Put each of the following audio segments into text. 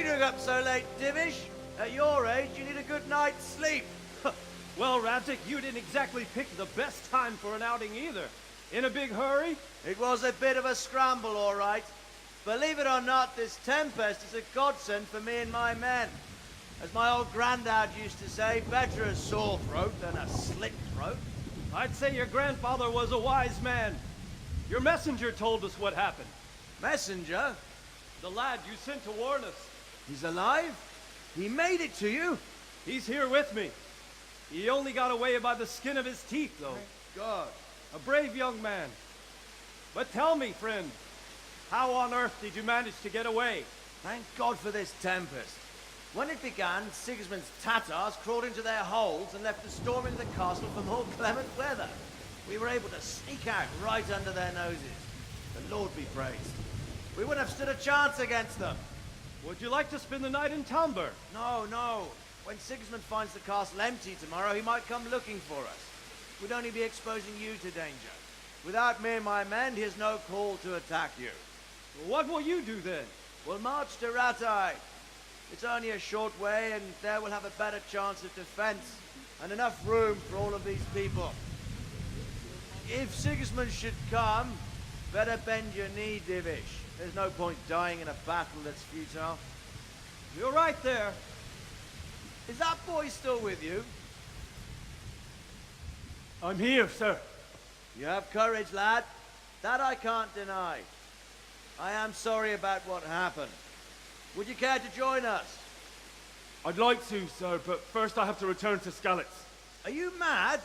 doing up so late, Divish? At your age, you need a good night's sleep. Well, Radzik, you didn't exactly pick the best time for an outing either. In a big hurry? It was a bit of a scramble, all right. Believe it or not, this tempest is a godsend for me and my men. As my old granddad used to say, better a sore throat than a slit throat. I'd say your grandfather was a wise man. Your messenger told us what happened. Messenger? The lad you sent to warn us. He's alive? He made it to you? He's here with me. He only got away by the skin of his teeth, though. Thank God. A brave young man. But tell me, friend, how on earth did you manage to get away? Thank God for this tempest. When it began, Sigismund's Tatars crawled into their holes and left a storm into the castle for more clement weather. We were able to sneak out right under their noses. The Lord be praised. We wouldn't have stood a chance against them. Would you like to spend the night in Talmberg? No, no. When Sigismund finds the castle empty tomorrow, he might come looking for us. We'd only be exposing you to danger. Without me and my men, he has no call to attack you. Well, what will you do then? We'll march to Ratai. It's only a short way, and there we'll have a better chance of defense, and enough room for all of these people. If Sigismund should come, better bend your knee, Divish. There's no point dying in a battle that's futile. You're right there. Is that boy still with you? I'm here, sir. You have courage, lad. That I can't deny. I am sorry about what happened. Would you care to join us? I'd like to, sir, but first I have to return to Skalitz. Are you mad?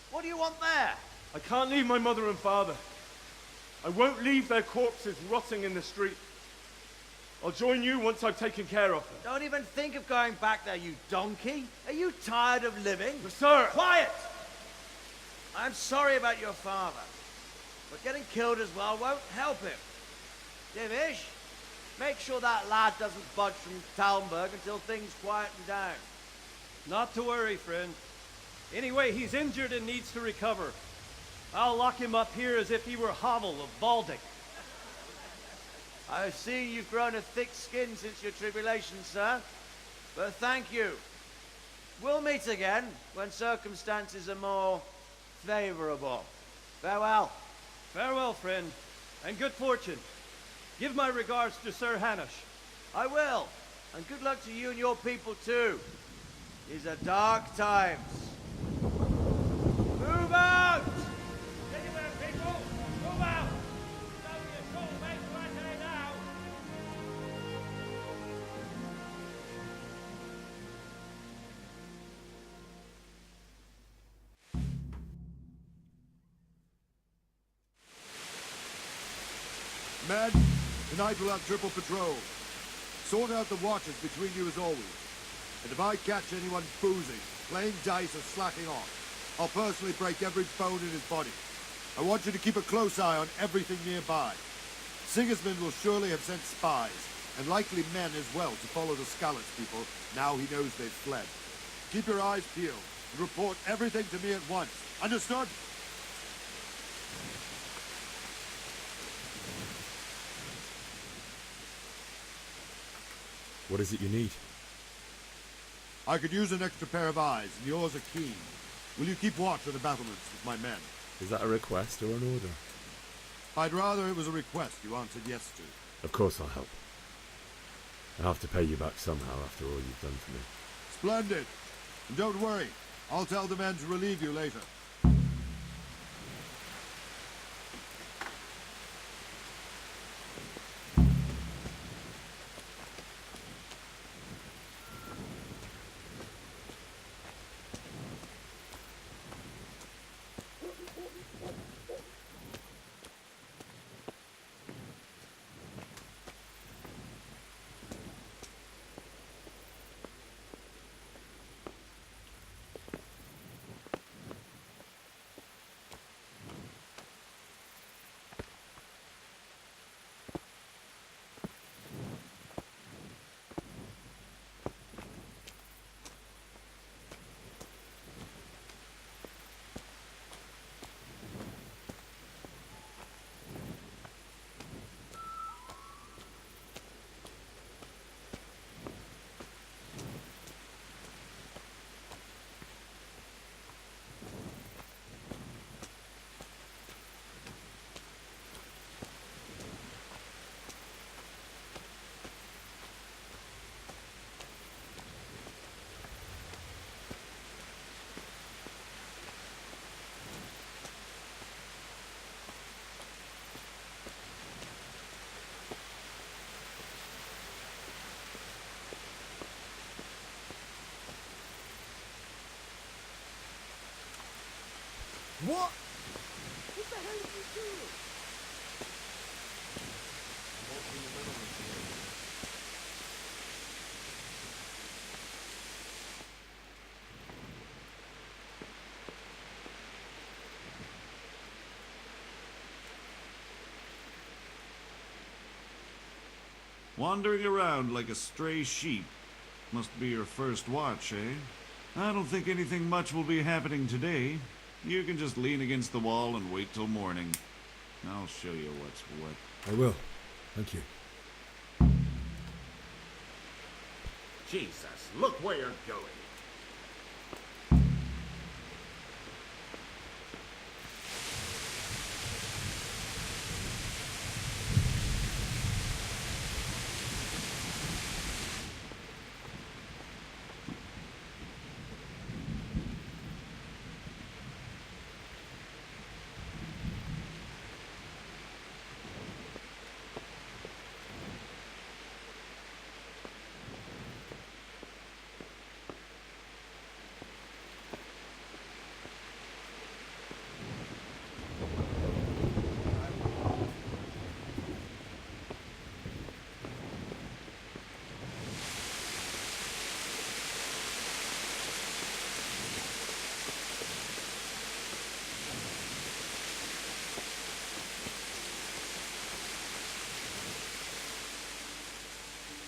What do you want there? I can't leave my mother and father. I won't leave their corpses rotting in the street. I'll join you once I've taken care of them. Don't even think of going back there, you donkey. Are you tired of living? But sir! Quiet! I'm sorry about your father, but getting killed as well won't help him. Divish, make sure that lad doesn't budge from Talmberg until things quieten down. Not to worry, friend. Anyway, he's injured and needs to recover. I'll lock him up here as if he were Havel of Baldic. I see you've grown a thick skin since your tribulation, sir. But thank you. We'll meet again when circumstances are more favorable. Farewell. Farewell, friend, and good fortune. Give my regards to Sir Hanush. I will. And good luck to you and your people, too. These are dark times. Move out! Anywhere, people! Move out! Don't be a fool, make right now! Men, tonight we'll have triple patrol. Sort out the watches between you as always. And if I catch anyone boozing, playing dice or slacking off, I'll personally break every bone in his body. I want you to keep a close eye on everything nearby. Sigismund will surely have sent spies, and likely men as well, to follow the Skalitz people now he knows they've fled. Keep your eyes peeled, and report everything to me at once. Understood? What is it you need? I could use an extra pair of eyes, and yours are keen. Will you keep watch on the battlements with my men? Is that a request or an order? I'd rather it was a request you answered yes to. Of course I'll help. I'll have to pay you back somehow after all you've done for me. Splendid. And don't worry, I'll tell the men to relieve you later. What? What the hell are you doing? Wandering around like a stray sheep. Must be your first watch, eh? I don't think anything much will be happening today. You can just lean against the wall and wait till morning. I'll show you what's what. I will. Thank you. Jesus, look where you're going.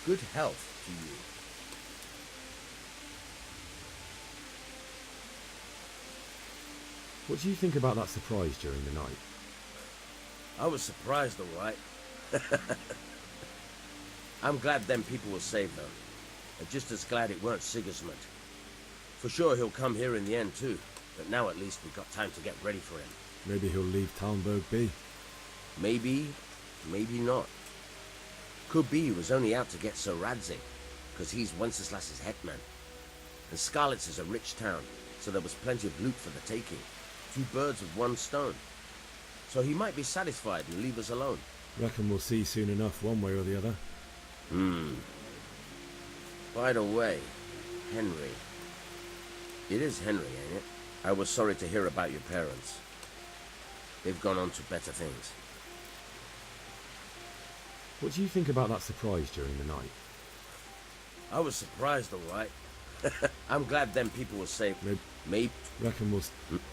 Good health to you. What do you think about that surprise during the night? I was surprised, all right. I'm glad them people were saved, though. And just as glad it weren't Sigismund. For sure he'll come here in the end, too. But now at least we've got time to get ready for him. Maybe he'll leave Talmberg be. Maybe, maybe not. Could be he was only out to get Sir Radzig, because he's Wenceslas's hetman. And Scarlet's is a rich town, so there was plenty of loot for the taking. 2 birds with 1 stone. So he might be satisfied and leave us alone. Reckon we'll see soon enough, one way or the other. By the way, Henry. It is Henry, ain't it? I was sorry to hear about your parents. They've gone on to better things. What do you think about that surprise during the night? I was surprised, all right. I'm glad them people were saved. Maybe. Reckon we'll...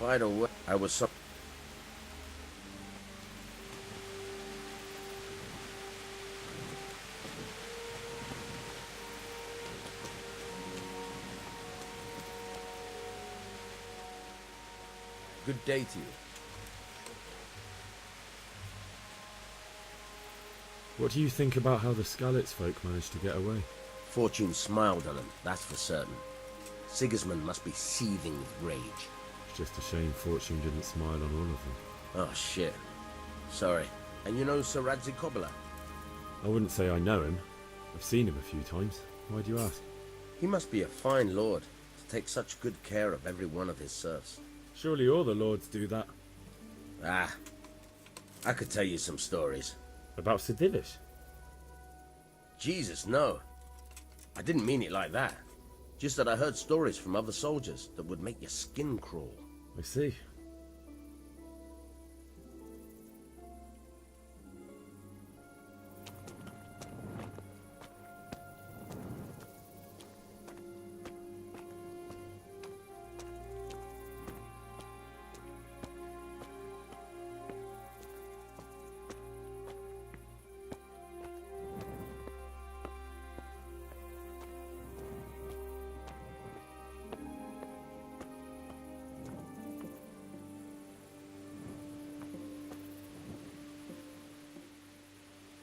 By the way, I was so... Good day to you. What do you think about how the Skalitz folk managed to get away? Fortune smiled on them, that's for certain. Sigismund must be seething with rage. It's just a shame Fortune didn't smile on all of them. Oh, shit. Sorry. And you know Sir Radzig Kobyla? I wouldn't say I know him. I've seen him a few times. Why do you ask? He must be a fine lord to take such good care of every one of his serfs. Surely all the lords do that. Ah, I could tell you some stories. About Sir Divish? Jesus, no. I didn't mean it like that. Just that I heard stories from other soldiers that would make your skin crawl. I see.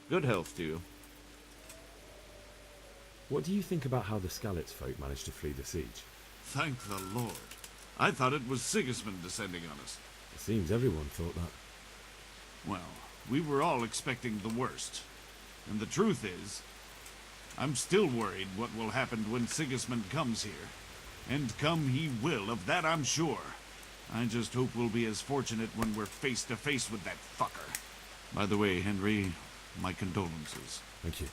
Good health to you. What do you think about how the Skalitz folk managed to flee the siege? Thank the Lord. I thought it was Sigismund descending on us. It seems everyone thought that. Well, we were all expecting the worst. And the truth is, I'm still worried what will happen when Sigismund comes here. And come he will, of that I'm sure. I just hope we'll be as fortunate when we're face to face with that fucker. By the way, Henry, my condolences. Thank you.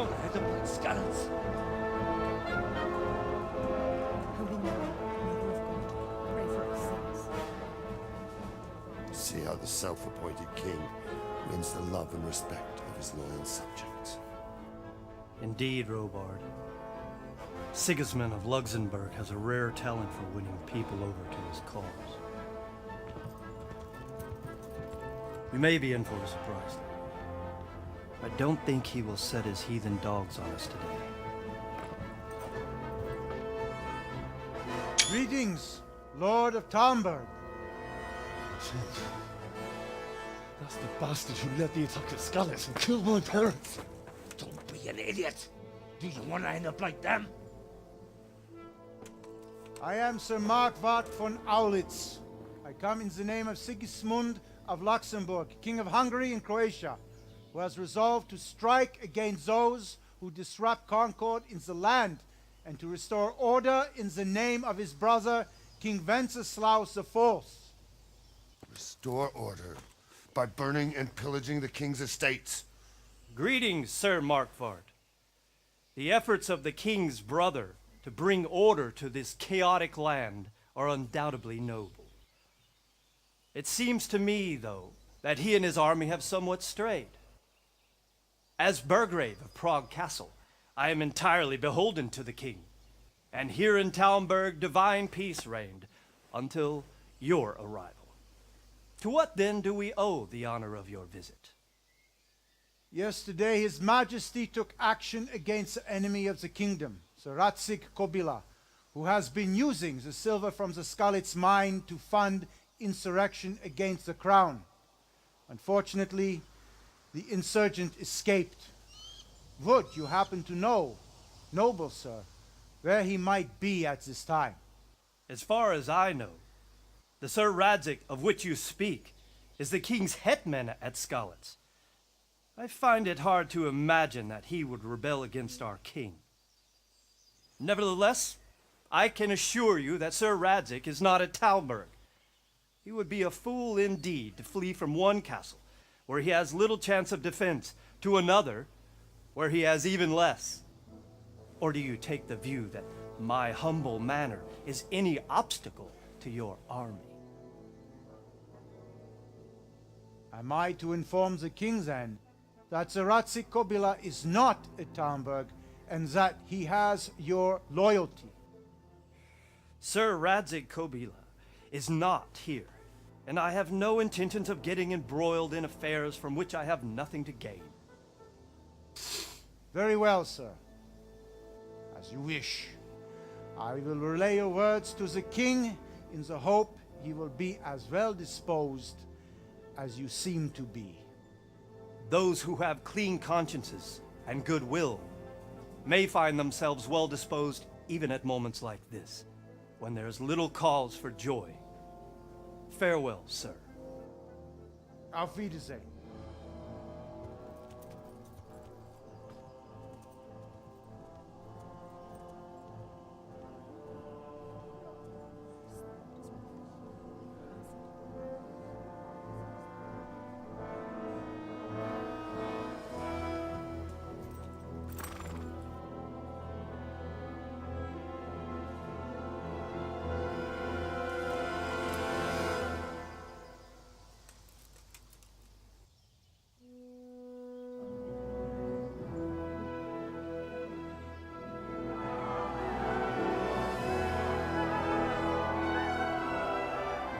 Come ahead of blood scallons. Holy Mary, Mother of God, pray for us sinners. See how the self-appointed king wins the love and respect of his loyal subjects. Indeed, Robard. Sigismund of Luxembourg has a rare talent for winning people over to his cause. We may be in for a surprise, though. I don't think he will set his heathen dogs on us today. Greetings, Lord of Talmberg. That's the bastard who led the attack at Scarlet and killed my parents. Don't be an idiot! Do you want to end up like them? I am Sir Markwart von Aulitz. I come in the name of Sigismund of Luxembourg, King of Hungary and Croatia, who has resolved to strike against those who disrupt concord in the land and to restore order in the name of his brother, King Wenceslaus IV. Restore order by burning and pillaging the king's estates. Greetings, Sir Markwart. The efforts of the king's brother to bring order to this chaotic land are undoubtedly noble. It seems to me, though, that he and his army have somewhat strayed. As Burgrave of Prague Castle, I am entirely beholden to the king, and here in Talmberg divine peace reigned until your arrival. To what then do we owe the honor of your visit? Yesterday his majesty took action against the enemy of the kingdom, Sir Ratzik Kobila, who has been using the silver from the Skalitz mine to fund insurrection against the crown. Unfortunately, the insurgent escaped. Would you happen to know, noble sir, where he might be at this time? As far as I know, the Sir Radzik of which you speak is the king's hetman at Skalitz. I find it hard to imagine that he would rebel against our king. Nevertheless, I can assure you that Sir Radzik is not at Talmberg. He would be a fool indeed to flee from one castle, where he has little chance of defense, to another, where he has even less. Or do you take the view that my humble manner is any obstacle to your army? Am I to inform the king then that Sir Ratzik Kobila is not at Talmberg and that he has your loyalty? Sir Radzik Kobila is not here, and I have no intentions of getting embroiled in affairs from which I have nothing to gain. Very well, sir. As you wish. I will relay your words to the king in the hope he will be as well disposed as you seem to be. Those who have clean consciences and goodwill may find themselves well disposed even at moments like this, when there is little cause for joy. Farewell, sir. Auf Wiedersehen.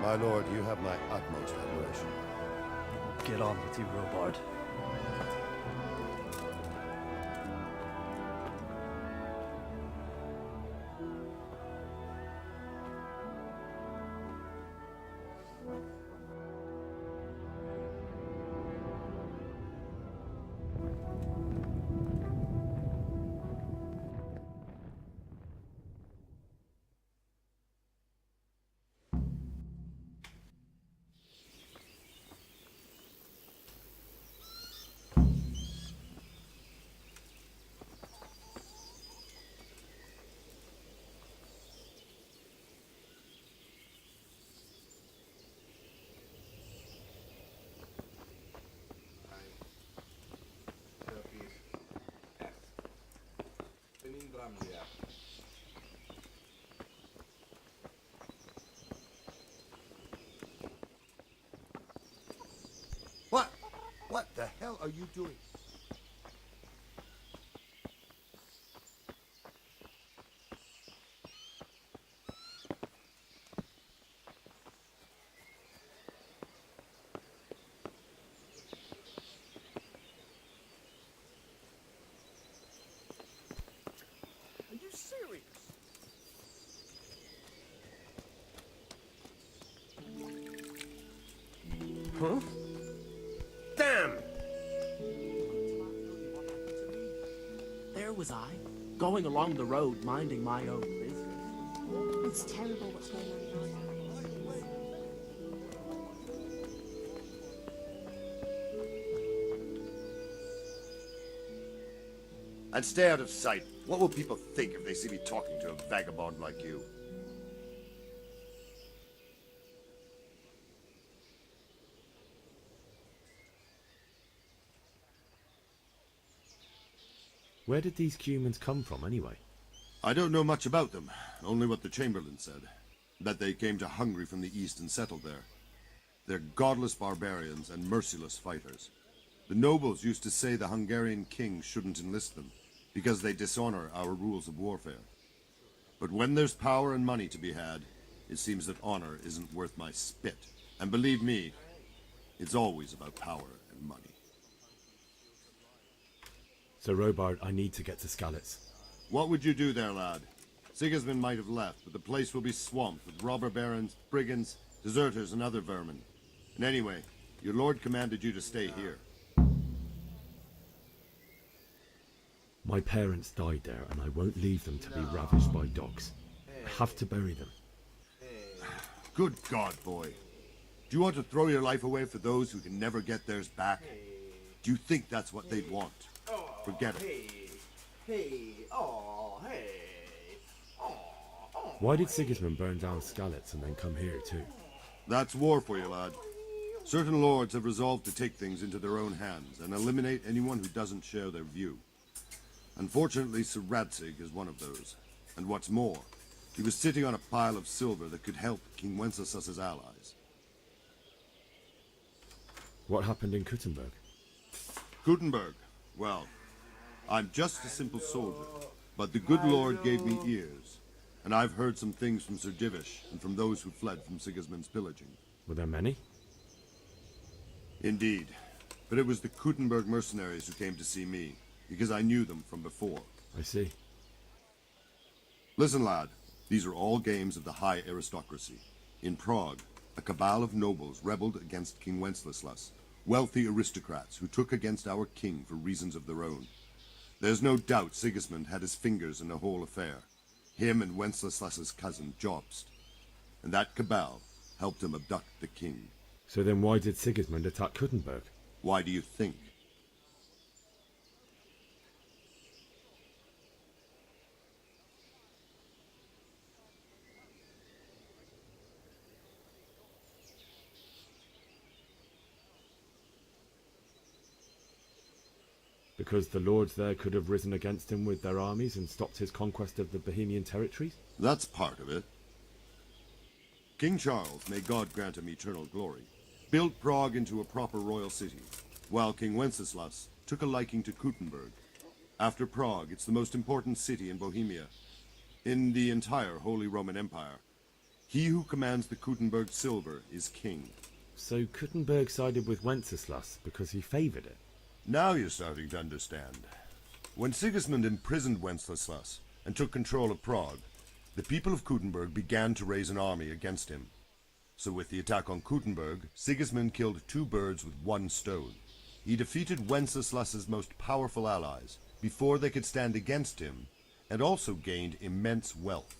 My lord, you have my utmost admiration. Get on with you, Robard. What? What the hell are you doing? Are you serious? Huh? Damn! There was I, going along the road, minding my own business. It's terrible what's going on now. And stay out of sight. What will people think if they see me talking to a vagabond like you? Where did these humans come from, anyway? I don't know much about them, only what the Chamberlain said. That they came to Hungary from the east and settled there. They're godless barbarians and merciless fighters. The nobles used to say the Hungarian king shouldn't enlist them, because they dishonor our rules of warfare. But when there's power and money to be had, it seems that honor isn't worth my spit. And believe me, it's always about power and money. So, Robard, I need to get to Skalitz. What would you do there, lad? Sigismund might have left, but the place will be swamped with robber barons, brigands, deserters, and other vermin. And anyway, your lord commanded you to stay here. My parents died there, and I won't leave them to be ravished by dogs. I have to bury them. Good God, boy. Do you want to throw your life away for those who can never get theirs back? Do you think that's what they'd want? Forget it. Why did Sigismund burn down Skalitz and then come here too? That's war for you, lad. Certain lords have resolved to take things into their own hands and eliminate anyone who doesn't share their view. Unfortunately, Sir Radzig is one of those. And what's more, he was sitting on a pile of silver that could help King Wenceslas's allies. What happened in Kuttenberg? Gutenberg, well, I'm just a simple soldier, but the good Lord gave me ears, and I've heard some things from Sir Divish and from those who fled from Sigismund's pillaging. Were there many? Indeed, but it was the Kuttenberg mercenaries who came to see me, because I knew them from before. I see. Listen, lad, these are all games of the high aristocracy. In Prague, a cabal of nobles rebelled against King Wenceslas, wealthy aristocrats who took against our king for reasons of their own. There's no doubt Sigismund had his fingers in the whole affair. Him and Wenceslas's cousin, Jobst. And that cabal helped him abduct the king. So then why did Sigismund attack Kuttenberg? Why do you think? Because the lords there could have risen against him with their armies and stopped his conquest of the Bohemian territories? That's part of it. King Charles, may God grant him eternal glory, built Prague into a proper royal city, while King Wenceslas took a liking to Kuttenberg. After Prague, it's the most important city in Bohemia, in the entire Holy Roman Empire. He who commands the Kuttenberg silver is king. So Kuttenberg sided with Wenceslas because he favoured it? Now you're starting to understand. When Sigismund imprisoned Wenceslas and took control of Prague, the people of Kuttenberg began to raise an army against him. So with the attack on Kuttenberg, Sigismund killed two birds with one stone. He defeated Wenceslas's most powerful allies before they could stand against him, and also gained immense wealth.